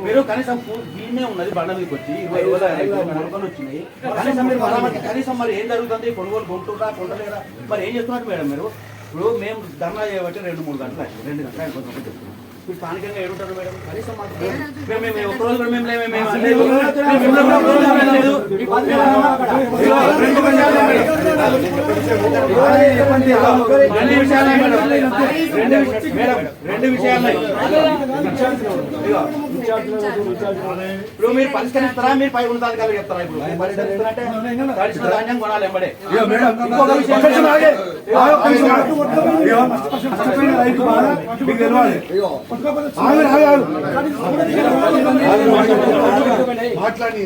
మీరు కనీసం దీన్నే ఉన్నది బండ మీదకి వచ్చి 20 మొలకలు వచ్చినాయి కనీసం మీరు కనీసం మరి ఏం జరుగుతుంది కొనుగోలు కొంటున్నా కొంటలేదా మరి ఏం చేస్తున్నారు మేడం మీరు ఇప్పుడు మేము ధర్నా చేయబట్టి 2-3 గంటలు 2 గంటలు అయిపోతుంది మీరు స్థానికంగా ఏడుంటారు మేడం కనీసం మేము ఒక్కరోజు కూడా మేము రెండు విషయాలు ఇప్పుడు మీరు పరిష్కరిస్తారా మీరు పై ఉన్నతాధికారులు చెప్తారా ఇప్పుడు పరిష్కరిస్తారంటే తడిసిన ధాన్యం కొనాలి ఎంబడే ఇంకొక విషయం మాట్లాడి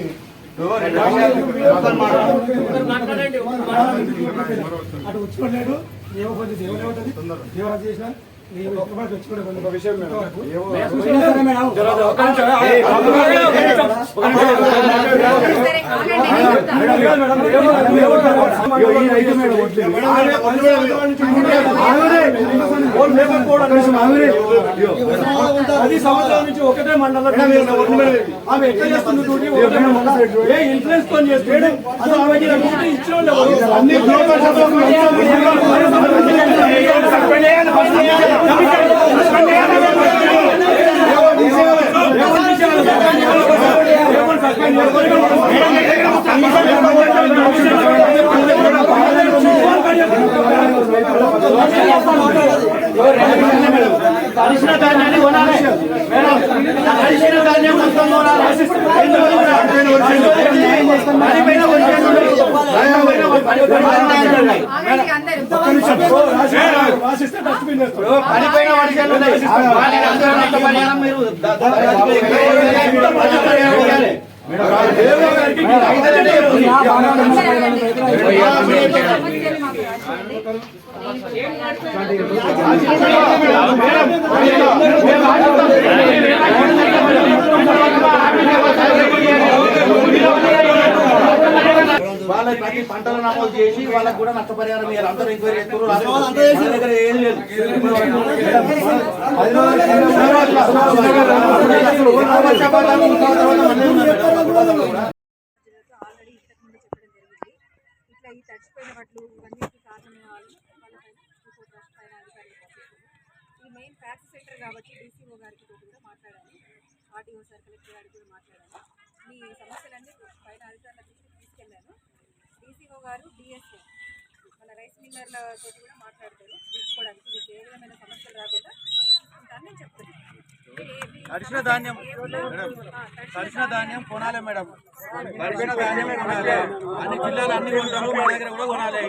అటు వచ్చుకోలేదు ఏమవుతుంది దేవరాజు చేసిన విషయం నుంచి ఒకటే మండలం ఆమె ఎట్లా చేస్తుంది ఇన్ఫ్లుయెన్స్ తో చేస్తే అసలు ఆమెకి ఇచ్చిన తడిసిన ధాన్యాన్ని కొనాలి తడిసిన ధాన్యం మొత్తం కొనాలి పడిపోయిన వర్షాలు మీరు వాళ్ళకి ప్రతి పంటలు నమోదు చేసి వాళ్ళకి కూడా నష్టపరిహారం మీరు అందరూ ఎంక్వైరీ చేస్తున్నారు దగ్గర ఏం లేదు ఈ తడిచిపోయిన వాటిలు ఇవన్నిటికీ కారణమైన వాళ్ళు వాళ్ళపైన ఈ మెయిన్ ఫ్యాక్స్ సెంటర్ కాబట్టి డీసీఓ గారికి కూడా మాట్లాడాలి ఆర్టీఓ సార్ కలెక్టర్ గారికి కూడా మాట్లాడాలి మీ సమస్యలన్నీ పైన అధికారుల దృష్టికి తీసుకెళ్ళాను డీసీఓ గారు డిఎస్ఓ మన రైస్ మిల్లర్లతో కూడా మాట్లాడతారు తీసుకోవడానికి మీకు ఏ విధమైన సమస్యలు రాకుండా నేను చెప్తాను తడిసిన ధాన్యం కొనాలి మేడం తడిసిన ధాన్యమే కొనాలి అన్ని జిల్లాలు అన్ని కొంటారు మా దగ్గర కూడా కొనాలి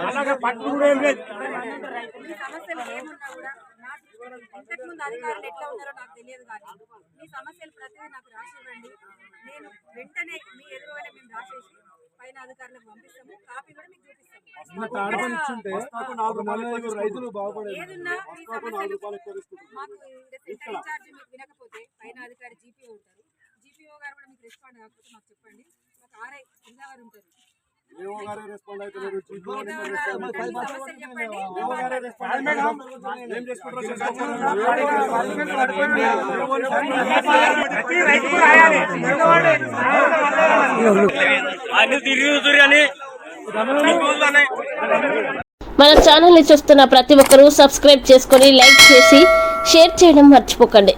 అలాగే పట్టు కూడా ఏం లేదు సమస్యలు ఏమున్నా కూడా ఇంతకుముందు అధికారులు ఎట్లా ఉన్నారో నాకు తెలియదు కానీ మీ సమస్యలు ప్రతిదీ నాకు రాసి ఇవ్వండి నేను వెంటనే మీ ఎదురుగానే మేము రాసేసి పైన అధికారులకు పంపిస్తాము కాపీ కూడా మీకు చూపిస్తాము ఏదున్నా మీ సమస్యలు మాకు సెంటర్ ఇన్ఛార్జ్ మీకు వినకపోతే పైన అధికారి జీపీఓ ఉంటారు జీపీఓ గారు కూడా మీకు రెస్పాండ్ కాకపోతే మాకు చెప్పండి ఒక ఆర్ఐ కింద గారు ఉంటారు మన ఛానల్ ని చూస్తున్న ప్రతి ఒక్కరూ సబ్స్క్రైబ్ చేసుకొని లైక్ చేసి షేర్ చేయడం మర్చిపోకండి.